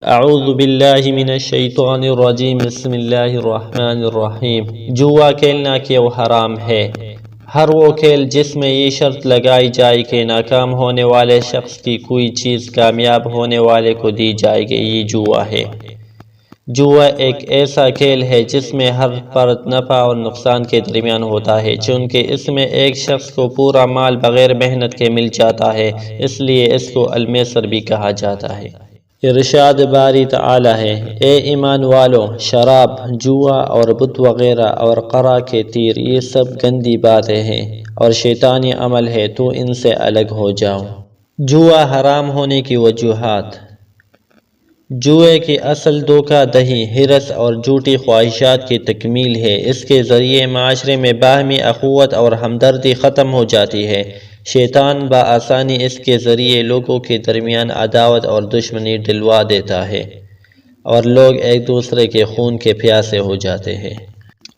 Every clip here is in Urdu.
اعوذ باللہ من الشیطان الرجیم بسم اللہ الرحمن الرحیم۔ جوا کھیلنا کیوں حرام ہے؟ ہر وہ کھیل جس میں یہ شرط لگائی جائے کہ ناکام ہونے والے شخص کی کوئی چیز کامیاب ہونے والے کو دی جائے گی، یہ جوا ہے۔ جوا ایک ایسا کھیل ہے جس میں ہر فرد نفع اور نقصان کے درمیان ہوتا ہے، چونکہ اس میں ایک شخص کو پورا مال بغیر محنت کے مل جاتا ہے، اس لیے اس کو المیسر بھی کہا جاتا ہے۔ ارشاد باری تعالی ہے، اے ایمان والو، شراب، جوا اور بت وغیرہ اور قرا کے تیر یہ سب گندی باتیں ہیں اور شیطانی عمل ہے، تو ان سے الگ ہو جاؤ۔ جوا حرام ہونے کی وجوہات۔ جوئے کی اصل دھوکہ دہی، حرص اور جھوٹی خواہشات کی تکمیل ہے۔ اس کے ذریعے معاشرے میں باہمی اخوت اور ہمدردی ختم ہو جاتی ہے۔ شیطان بآسانی اس کے ذریعے لوگوں کے درمیان عداوت اور دشمنی ڈلوا دیتا ہے اور لوگ ایک دوسرے کے خون کے پیاسے ہو جاتے ہیں۔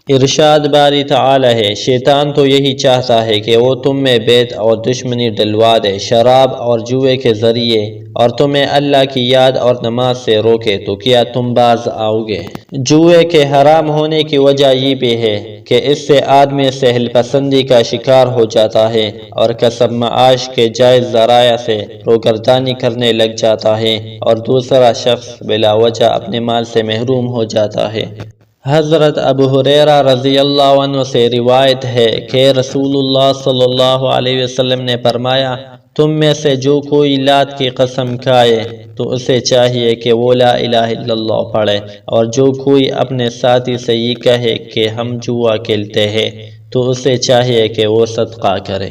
ارشاد باری تعالی ہے، شیطان تو یہی چاہتا ہے کہ وہ تم میں بیت اور دشمنی ڈلوا دے شراب اور جوئے کے ذریعے، اور تمہیں اللہ کی یاد اور نماز سے روکے، تو کیا تم باز آؤ گے؟ جوئے کے حرام ہونے کی وجہ یہ بھی ہے کہ اس سے آدمی سہل پسندی کا شکار ہو جاتا ہے اور کسب معاش کے جائز ذرائع سے روگردانی کرنے لگ جاتا ہے، اور دوسرا شخص بلا وجہ اپنے مال سے محروم ہو جاتا ہے۔ حضرت ابو ہریرہ رضی اللہ عنہ سے روایت ہے کہ رسول اللہ صلی اللہ علیہ وسلم نے فرمایا، تم میں سے جو کوئی لات کی قسم کھائے تو اسے چاہیے کہ وہ لا الہ الا اللہ پڑھے، اور جو کوئی اپنے ساتھی سے یہ کہے کہ ہم جوا کھیلتے ہیں تو اسے چاہیے کہ وہ صدقہ کرے۔